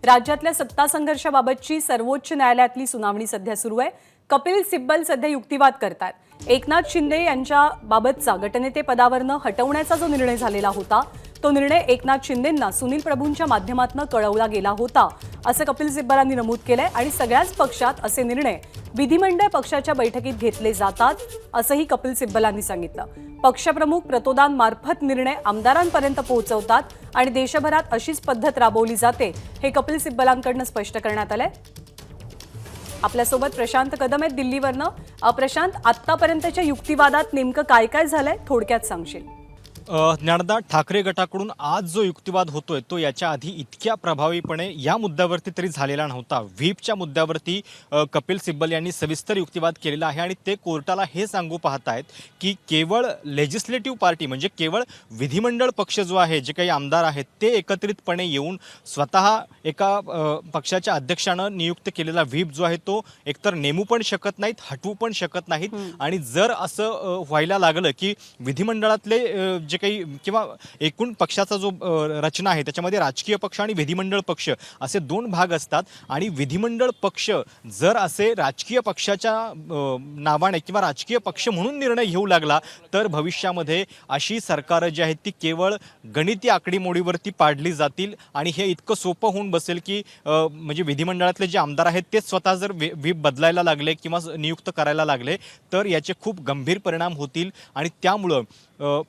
राज्यातल्या सत्ता संघर्षाबाबतची सर्वोच्च न्यायालयातली सुनावणी सध्या सुरू आहे। कपिल सिब्बल सध्या युक्तिवाद करतात। एकनाथ शिंदे यांच्या बाबतचा गटनेते पदावरनं हटवण्याचा जो निर्णय झालेला होता तो निर्णय एकनाथ शिंदेंना सुनील प्रभूंच्या माध्यमातून कळवला गेला होता असं कपिल सिब्बलांनी नमूद केलंय आणि सगळ्याच पक्षात असे निर्णय विधिमंडळ पक्षाच्या बैठकीत घेतले जातात असंही कपिल सिब्बलांनी सांगितलं। पक्षप्रमुख प्रतोदान मार्फत निर्णय आमदारांपर्यंत पोहोचवतात आणि देशभरात अशीच पद्धत राबवली जाते हे कपिल सिब्बलांकडून स्पष्ट करण्यात आलंय। आपल्यासोबत प्रशांत कदम आहेत दिल्लीवरनं। प्रशांत, आतापर्यंतच्या युक्तिवादात नेमकं काय काय झालंय थोडक्यात सांगशील? ज्ञानदा, ठाकरे गटाकडून आज जो युक्तिवाद होतोय तो याच्या आधी इतक्या प्रभावीपणे या मुद्द्यावरती तरी झालेला नव्हता। व्हीपच्या मुद्द्यावरती कपिल सिब्बल यांनी सविस्तर युक्तिवाद केलेला आहे आणि ते कोर्टाला हे सांगू पाहतायत की केवळ लेजिस्लेटिव्ह पार्टी म्हणजे केवळ विधिमंडळ पक्ष जो आहे, जे काही आमदार आहेत ते एकत्रितपणे येऊन स्वतः एका पक्षाच्या अध्यक्षानं नियुक्त केलेला व्हीप जो आहे तो एकतर नेमू पण शकत नाहीत, हटवू पण शकत नाहीत। आणि जर असं व्हायला लागलं की विधिमंडळातले जे काही किंवा एकूण पक्षाचा जो रचना आहे त्याच्यामध्ये राजकीय पक्ष आणि विधिमंडळ पक्ष असे दोन भाग असतात आणि विधिमंडळ पक्ष जर असे राजकीय पक्षाच्या नावाने किंवा राजकीय पक्ष म्हणून निर्णय घेऊ लागला तर भविष्यामध्ये अशी सरकार जी आहेत ती केवळ गणिती आकडेमोडीवरती पाडली जातील आणि हे इतकं सोपं होऊन बसेल की म्हणजे विधिमंडळातले जे आमदार आहेत ते स्वतः जर व्हीप बदलायला लागले किंवा नियुक्त करायला लागले तर याचे खूप गंभीर परिणाम होतील आणि त्यामुळं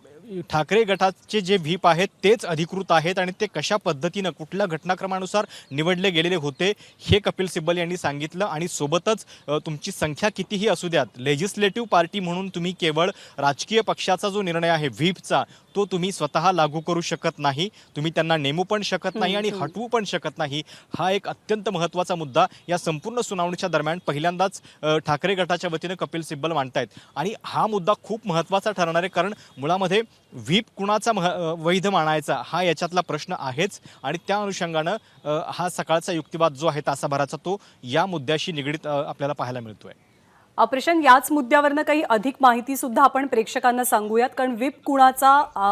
ठाकरे गटाचे जे व्हीप आहेत तेच अधिकृत आहेत आणि ते कशा पद्धतीनं कुठल्या घटनाक्रमानुसार निवडले गेलेले होते हे कपिल सिब्बल यांनी सांगितलं। आणि सोबतच तुमची संख्या कितीही असू द्यात, लेजिस्लेटिव्ह पार्टी म्हणून तुम्ही केवळ राजकीय पक्षाचा जो निर्णय आहे व्हीपचा तो तुम्ही स्वतः लागू करू शकत नाही, तुम्ही त्यांना नेमू पण शकत नाही आणि हटवू पण शकत नाही। हा एक अत्यंत महत्त्वाचा मुद्दा या संपूर्ण सुनावणीच्या दरम्यान पहिल्यांदाच ठाकरे गटाच्या वतीनं कपिल सिब्बल मांडतायत आणि हा मुद्दा खूप महत्त्वाचा ठरणार आहे कारण मुळामध्ये व्हीप कुणाचा वैध मानायचा हा याच्यातला प्रश्न आहेच आणि त्या अनुषंगानं हा सकाळचा युक्तिवाद जो आहे तासाभराचा तो या मुद्द्याशी निगडीत आपल्याला पाहायला मिळतोय। प्रशांत, याच मुद्द्यावरनं काही अधिक माहिती सुद्धा आपण प्रेक्षकांना सांगूयात कारण व्हीप कुणाचा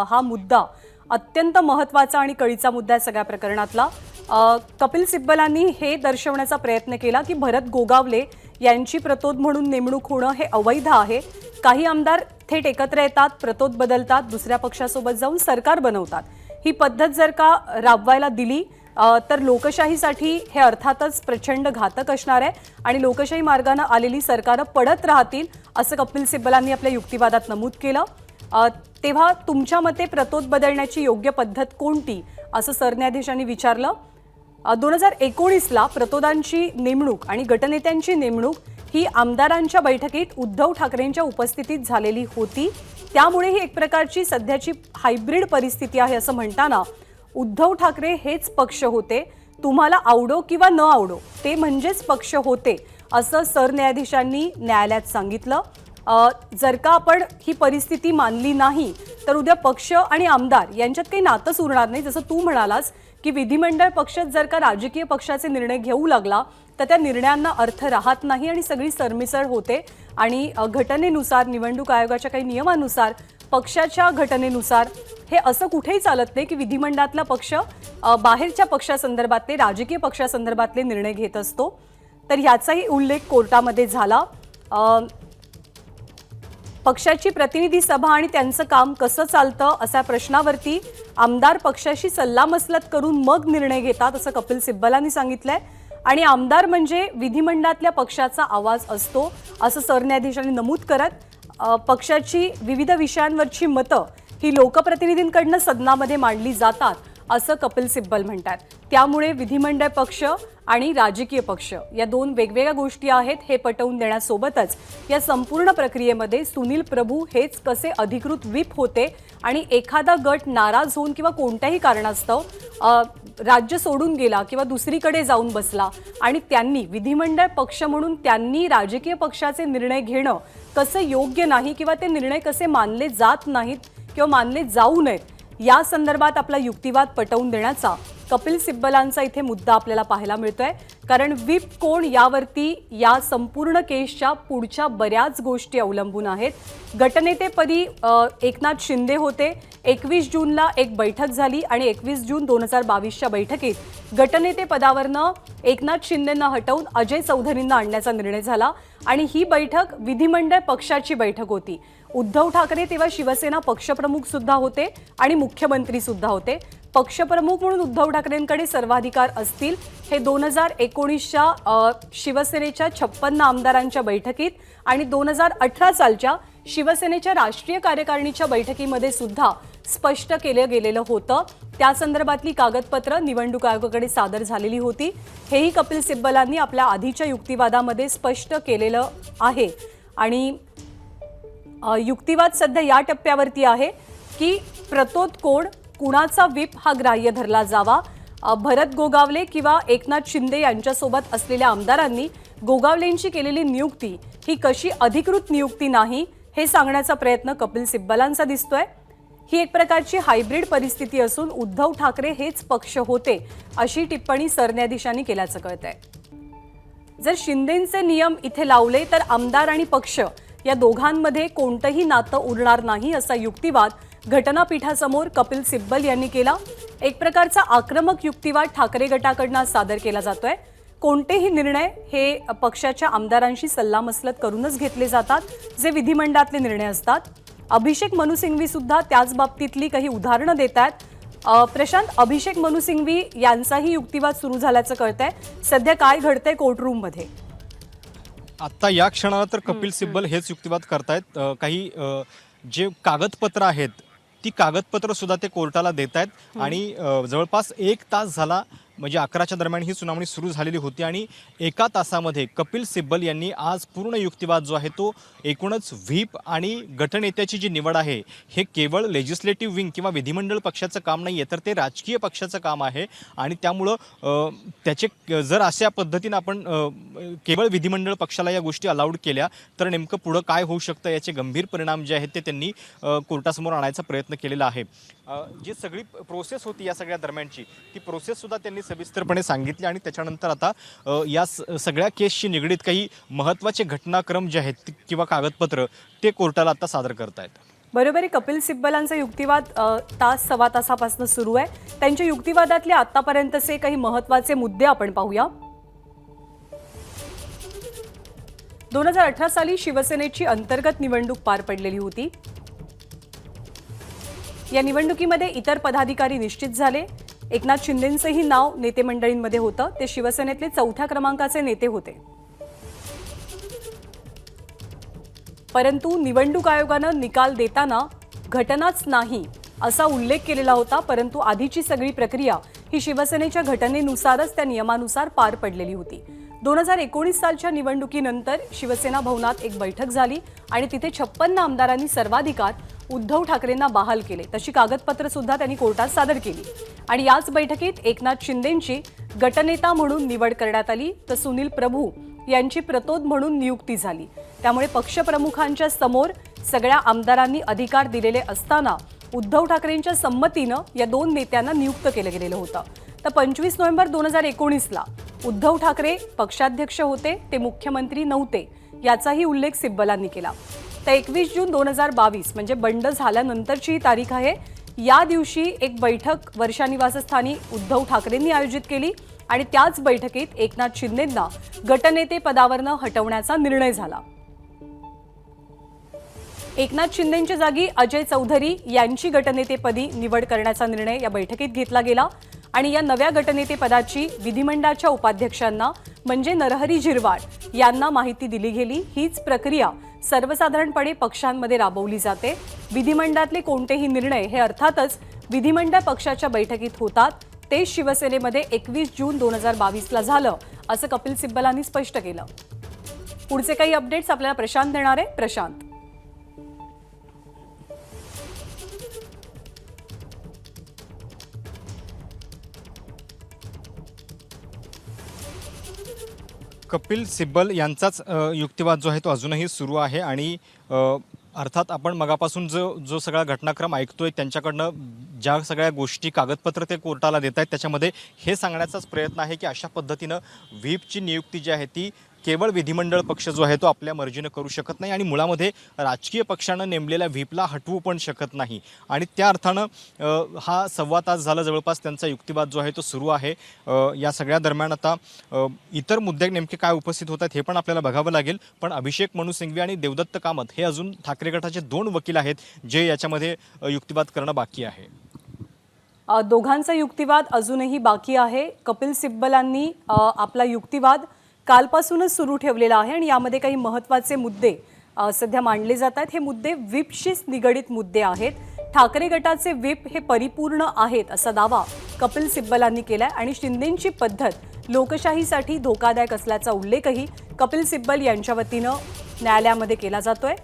हा मुद्दा अत्यंत महत्त्वाचा आणि कळीचा मुद्दा आहे सगळ्या प्रकरणातला। कपिल सिब्बलांनी हे दर्शवण्याचा प्रयत्न केला की भरत गोगावले यांची प्रतोद म्हणून नेमणूक होणं हे अवैध आहे। काही आमदार थेट एकत्र येतात, प्रतोद बदलतात, दुसऱ्या पक्षासोबत जाऊन सरकार बनवतात। ही पद्धत जर का राबवायला दिली तर लोकशाहीसाठी हे अर्थातच प्रचंड घातक असणार आहे आणि लोकशाही मार्गाने आलेली सरकारं पडत राहतील असं कपिल सिब्बलांनी आपल्या युक्तिवादात नमूद केलं। तेव्हा तुमच्या मते प्रतोद बदलण्याची योग्य पद्धत कोणती असं सरन्यायाधीशांनी विचारलं। 2019ला प्रतोदांची नेमणूक आणि गटनेत्यांची नेमणूक ही आमदारांच्या बैठकीत उद्धव ठाकरेंच्या उपस्थितीत झालेली होती, त्यामुळे ही एक प्रकारची सध्याची हायब्रिड परिस्थिती आहे असं म्हणताना उद्धव ठाकरे हेच पक्ष होते, तुम्हाला आवडो किंवा न आवडो ते म्हणजेच पक्ष होते असं सरन्यायाधीशांनी न्यायालयात सांगितलं। जर का आपण ही परिस्थिती मानली नाही तर उद्या पक्ष आणि आमदार यांच्यात काही नातंच उरणार नाही। जसं तू म्हणालास की विधिमंडळ पक्षात जर का राजकीय पक्षाचे निर्णय घेऊ लागला तर त्या निर्णयांना अर्थ राहत नाही आणि सगळी सरमिसळ होते आणि घटनेनुसार निवडणूक आयोगाच्या काही नियमानुसार पक्षाच्या घटनेनुसार हे असं कुठेही चालत नाही की विधिमंडळातला पक्ष बाहेरच्या पक्षासंदर्भातले राजकीय पक्षासंदर्भातले निर्णय घेत असतो। तर याचाही उल्लेख कोर्टामध्ये झाला। पक्षाची प्रतिनिधी सभा आणि त्यांचं काम कसं चालतं अशा प्रश्नावरती आमदार पक्षाशी सल्लामसलत करून मग निर्णय घेतात असं कपिल सिब्बलांनी सांगितलंय आणि आमदार म्हणजे विधिमंडळातल्या पक्षाचा आवाज असतो असं सरन्यायाधीशांनी नमूद करत पक्षाची विविध विषयांवरची मतं ही लोकप्रतिनिधींकडनं सदनामध्ये मांडली जातात असं कपिल सिब्बल म्हणतात। त्यामुळे विधिमंडळ पक्ष आणि राजकीय पक्ष या दोन वेगवेगळ्या गोष्टी आहेत हे पटवून देण्यासोबतच या संपूर्ण प्रक्रियेमध्ये सुनील प्रभू हेच कसे अधिकृत व्हीप होते आणि एखादा गट नाराज होऊन किंवा कोणत्याही कारणास्तव राज्य सोडून गेला किंवा दुसरीकडे जाऊन बसला आणि त्यांनी विधिमंडळ पक्ष म्हणून त्यांनी राजकीय पक्षाचे निर्णय घेणं कसं योग्य नाही किंवा ते निर्णय कसे मानले जात नाहीत किंवा मानले जाऊ नयेत या संदर्भात आपला युक्तिवाद पटवून देण्याचा कपिल सिब्बलांचा इथे मुद्दा आपल्याला पाहायला मिळतोय, कारण व्हीप कोण यावरती या संपूर्ण केसच्या पुढच्या बऱ्याच गोष्टी अवलंबून आहेत. गटनेतेपदी एकनाथ शिंदे होते. 21 जूनला एक बैठक झाली आणि 21 जून 2022च्या बैठकीत गटनेते पदावरनं एकनाथ शिंदेंना हटवून अजय चौधरींना आणण्याचा निर्णय झाला आणि ही बैठक विधिमंडळ पक्षाची बैठक होती. उद्धव ठाकरे तेव्हा शिवसेना पक्षप्रमुख सुद्धा होते आणि मुख्यमंत्री सुद्धा होते. पक्षप्रमुख म्हणून उद्धव ठाकरेंकडे सर्वाधिकार असतील हे 2019च्या शिवसेनेच्या 56 आमदारांच्या बैठकीत आणि 2018 सालच्या शिवसेनेच्या राष्ट्रीय कार्यकारिणीच्या बैठकीमध्ये सुद्धा स्पष्ट केलं गेलेलं होतं. त्या संदर्भातली कागदपत्र निवडणूक आयोगाकडे सादर झालेली होती. हेही कपिल सिब्बलांनी आपल्या आधीच्या युक्तिवादामध्ये स्पष्ट केलेलं आहे. आणि युक्तिवाद सध्या या टप्प्यावरती आहे की प्रतोद कोण, कुणाचा व्हीप हा ग्राह्य धरला जावा. भरत गोगावले किंवा एकनाथ शिंदे यांच्यासोबत असलेल्या आमदारांनी गोगावलेंची केलेली नियुक्ती ही कशी अधिकृत नियुक्ती नाही हे सांगण्याचा प्रयत्न कपिल सिब्बलांचा दिसतोय. ही एक प्रकारची हायब्रिड परिस्थिती असून उद्धव ठाकरे हेच पक्ष होते अशी टिप्पणी सरन्यायाधीशांनी केल्याचं कळतंय. जर शिंदेंचे नियम इथे लावले तर आमदार आणि पक्ष या दोघांमध्ये कोणतंही नातं उरणार नाही असा युक्तिवाद घटनापीठासमोर कपिल सिब्बल यांनी केला. एक प्रकारचा आक्रमक युक्तिवाद ठाकरे गटाकडून सादर केला जातोय. कोणतेही निर्णय हे पक्षाच्या आमदारांशी सल्लामसलत करूनच घेतले जातात, जे विधिमंडळातले निर्णय असतात. अभिषेक मनु सिंघवी सुद्धा त्याच बाबतीतली काही उदाहरणं देत आहेत. प्रशांत, अभिषेक मनु सिंघवी यांचाही युक्तिवाद सुरू झाल्याचं कळतंय. सध्या काय घडतंय कोर्टरूममध्ये? आता या क्षणाला तर कपिल सिब्बल हेच युक्तिवाद करतायत. काही जे कागदपत्र आहेत ती कागदपत्र सुद्धा ते कोर्टाला देत आहेत आणि जवळपास 1 तास झाला, म्हणजे 11च्या दरम्यान ही सुनावणी सुरू झालेली होती आणि 1 तासामध्ये कपिल सिब्बल यांनी आज पूर्ण युक्तिवाद जो आहे तो एकूणच व्हीप आणि गटनेत्याची जी निवड आहे हे केवळ लेजिस्लेटिव्ह विंग किंवा विधिमंडळ पक्षाचं काम नाही आहे, तर ते राजकीय पक्षाचं काम आहे. आणि त्यामुळं त्याचे जर अशा पद्धतीनं आपण केवळ विधिमंडळ पक्षाला या गोष्टी अलाउड केल्या तर नेमकं पुढं काय होऊ शकतं याचे गंभीर परिणाम जे आहेत ते त्यांनी कोर्टासमोर आणायचा प्रयत्न केलेला आहे. जी सगळी प्रोसेस होती या सगळ्या दरम्यानची ती प्रोसेससुद्धा त्यांनी सविस्तरपणे सांगितली आणि त्याच्यानंतर आता या सगळ्या केसशी निगडीत काही महत्त्वाचे घटनाक्रम जे आहेत किंवा कागदपत्र ते कोर्टाला आता सादर करतायत. बरोबर आहे. कपिल सिब्बलांचा युक्तिवाद तास सव्वा तासापासून सुरू आहे. त्यांच्या युक्तिवादातले आतापर्यंतचे काही महत्त्वाचे मुद्दे आपण पाहूया. 2018 साली शिवसेनेची अंतर्गत निवडणूक पार पडलेली होती. या निवडणुकीमध्ये इतर पदाधिकारी निश्चित झाले. एकनाथ शिंदेंचेही नाव नेतेमंडळींमध्ये होतं. ते शिवसेनेतले 4थ्या क्रमांकाचे नेते होते. परंतु निवडणूक आयोगानं निकाल देताना घटनाच नाही असा उल्लेख केलेला होता. परंतु आधीची सगळी प्रक्रिया ही शिवसेनेच्या घटनेनुसारच त्या नियमानुसार पार पडलेली होती. 2019 सालच्या निवडणुकीनंतर शिवसेना भवनात एक बैठक झाली आणि तिथे 56 आमदारांनी सर्वाधिकार उद्धव ठाकरेंना बहाल केले. तशी कागदपत्र सुद्धा त्यांनी कोर्टात सादर केली आणि याच बैठकीत एकनाथ शिंदेंची गटनेता म्हणून निवड करण्यात आली, तर सुनील प्रभू यांची प्रतोद म्हणून नियुक्ती झाली. त्यामुळे पक्षप्रमुखांच्या समोर सगळ्या आमदारांनी अधिकार दिलेले असताना उद्धव ठाकरेंच्या संमतीनं या 2 नेत्यांना नियुक्त केलं गेलेलं होतं. तर 25 नोव्हेंबर 2019ला उद्धव ठाकरे पक्षाध्यक्ष होते, ते मुख्यमंत्री नव्हते याचाही उल्लेख सिब्बलांनी केला. तर 21 जून 2022 म्हणजे बंड झाल्यानंतरची ही तारीख आहे. या दिवशी एक बैठक वर्षा निवासस्थानी उद्धव ठाकरेंनी आयोजित केली आणि त्याच बैठकीत एकनाथ शिंदेंना गटनेते पदावरनं हटवण्याचा निर्णय झाला. एकनाथ शिंदेंच्या जागी अजय चौधरी यांची गटनेतेपदी निवड करण्याचा निर्णय या बैठकीत घेतला गेला आणि या नव्या गटनेतेपदाची विधिमंडळाच्या उपाध्यक्षांना म्हणजे नरहरी झिरवाळ यांना माहिती दिली गेली. हीच प्रक्रिया सर्वसाधारणपणे पक्षांमध्ये राबवली जाते. विधिमंडळातले कोणतेही निर्णय हे अर्थातच विधिमंडळ पक्षाच्या बैठकीत होतात. ते शिवसेनेमध्ये 21 जून 2022ला झालं असं कपिल सिब्बलांनी स्पष्ट केलं. पुढचे काही अपडेट्स आपल्याला प्रशांत देणार आहे. प्रशांत, कपिल सिब्बल यांचाच युक्तिवाद जो आहे तो अजूनही सुरू आहे आणि अर्थात आपण मगापासून जो सगळा घटनाक्रम ऐकतोय त्यांच्याकडनं ज्या सगळ्या गोष्टी कागदपत्र ते कोर्टाला देत आहेत त्याच्यामध्ये हे सांगण्याचाच प्रयत्न आहे की अशा पद्धतीनं व्हीपची नियुक्ती जी आहे ती केवळ विधिमंडळ पक्ष जो आहे तो आपल्या मर्जीनं करू शकत नाही आणि मुळामध्ये राजकीय पक्षानं नेमलेल्या व्हीपला हटवू पण शकत नाही आणि त्या अर्थानं हा 1.25 तास झाला जवळपास त्यांचा युक्तिवाद जो आहे तो सुरू आहे। या सगळ्या दरम्यान आता इतर मुद्दे नेमके काय उपस्थित होत आहेत हे पण आपल्याला बघावं लागेल, पण अभिषेक मनु सिंघवी आणि देवदत्त कामत हे अजून ठाकरे गटाचे 2 वकील आहेत जे याच्यामध्ये युक्तिवाद करणं बाकी आहे। दोघांचा युक्तिवाद अजूनही बाकी आहे। कपिल सिब्बलांनी आपला युक्तिवाद कालपासूनच सुरू ठेवलेला आहे आणि यामध्ये काही महत्त्वाचे मुद्दे सध्या मांडले जात आहेत। हे मुद्दे व्हीपशीच निगडित मुद्दे आहेत। ठाकरे गटाचे व्हीप हे परिपूर्ण आहेत असा दावा कपिल सिब्बलांनी केलाय आणि शिंदेंची पद्धत लोकशाहीसाठी धोकादायक असल्याचा उल्लेखही कपिल सिब्बल यांच्या वतीनं न्यायालयामध्ये केला जातोय।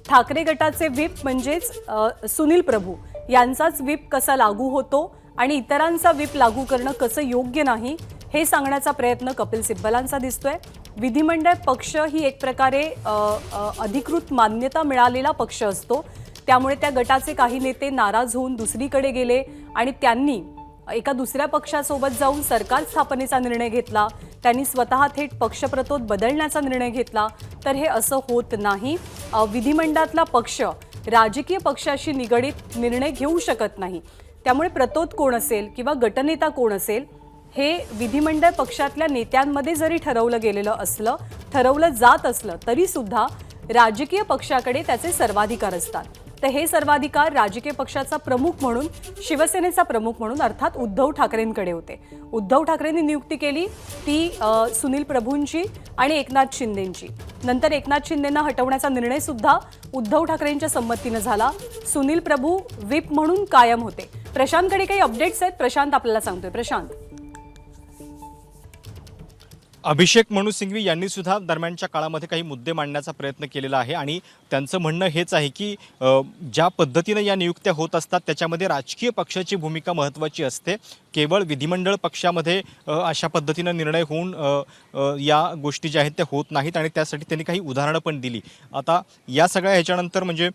ठाकरे गटाचे व्हीप म्हणजेच सुनील प्रभू यांचाच व्हीप कसा लागू होतो आणि इतरांचा व्हीप लागू करणं कसं योग्य नाही हे सांगण्याचा प्रयत्न कपिल सिब्बलांचा दिसतोय। विधिमंडळ पक्ष ही एक प्रकारे अधिकृत मान्यता मिळालेला पक्ष असतो, त्यामुळे त्या गटाचे काही नेते नाराज होऊन दुसरीकडे गेले आणि त्यांनी एका दुसऱ्या पक्षासोबत जाऊन सरकार स्थापनेचा निर्णय घेतला। त्यांनी स्वतः थेट पक्षप्रतोद बदलण्याचा निर्णय घेतला, तर हे असं होत नाही। विधिमंडळातला पक्ष राजकीय पक्षाशी निगडित निर्णय घेऊ शकत नाही, त्यामुळे प्रतोद कोण असेल किंवा गटनेता कोण असेल हे विधिमंडळ पक्षातल्या नेत्यांमध्ये जरी ठरवलं जात असलं तरी सुद्धा राजकीय पक्षाकडे त्याचे सर्वाधिकार असतात। तर हे सर्वाधिकार राजकीय पक्षाचा प्रमुख म्हणून शिवसेनेचा प्रमुख म्हणून अर्थात उद्धव ठाकरेंकडे होते। उद्धव ठाकरेंनी नियुक्ती केली ती सुनील प्रभूंची आणि एकनाथ शिंदेंची। नंतर एकनाथ शिंदेंना हटवण्याचा निर्णय सुद्धा उद्धव ठाकरेंच्या संमतीनं झाला। सुनील प्रभू व्हीप म्हणून कायम होते। प्रशांतकडे काही अपडेट्स आहेत, प्रशांत आपल्याला सांगतोय। प्रशांत, अभिषेक मनु सिंघवी यांनी सुद्धा दरम्यानच्या काळामध्ये काही मुद्दे मांडण्याचा प्रयत्न केलेला आहे आणि त्यांचं म्हणणं हेच आहे की ज्या पद्धतीनं या नियुक्त्या होत असतात त्याच्यामध्ये राजकीय पक्षाची भूमिका महत्त्वाची असते। केवळ विधिमंडळ पक्षामध्ये अशा पद्धतीनं निर्णय होऊन या गोष्टी ज्या आहेत त्या होत नाहीत आणि त्यासाठी त्यांनी काही उदाहरणं पण दिली। आता या सगळ्या ह्याच्यानंतर म्हणजे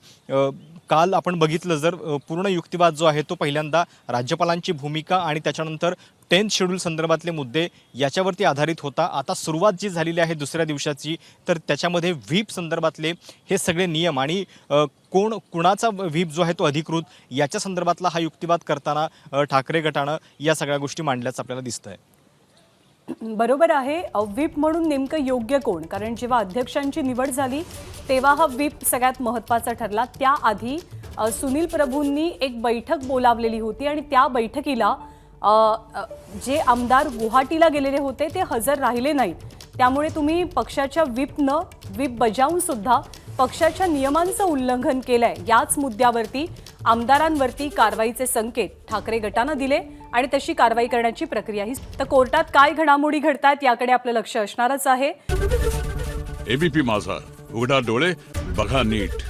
काल आपण बघितलं जर पूर्ण युक्तिवाद जो आहे तो पहिल्यांदा राज्यपालांची भूमिका आणि त्याच्यानंतर 10th शेड्यूल संदर्भातले मुद्दे याच्यावरती आधारित होता। आता सुरुवात जी झालेली आहे दुसऱ्या दिवसाची तर त्याच्यामध्ये व्हीप संदर्भातले हे सगळे नियम आणि कुणाचा व्हीप जो आहे तो अधिकृत याच्या संदर्भातला हा युक्तिवाद करताना ठाकरे गटानं या सगळ्या गोष्टी मांडल्याचं आपल्याला दिसतंय। बरोबर आहे। व्हीप म्हणून नेमकं योग्य कोण, कारण जेव्हा अध्यक्षांची निवड झाली तेव्हा हा व्हीप सगळ्यात महत्त्वाचा ठरला। त्याआधी सुनील प्रभूंनी एक बैठक बोलावलेली होती आणि त्या बैठकीला जे आमदार गुवाहाटीला गेलेले होते ते हजर राहिले नाहीत, त्यामुळे तुम्ही पक्षाच्या व्हीप बजावून सुद्धा पक्षाच्या नियमांचं उल्लंघन केलंय याच मुद्द्यावरती आमदारांवरती कारवाईचे संकेत ठाकरे गटानं दिले आणि तशी कारवाई करण्याची प्रक्रियाही। तर कोर्टात काय घडामोडी घडतायत याकडे आपलं लक्ष असणारच आहे। एबीपी माझा, उघडा डोळे बघा नीट।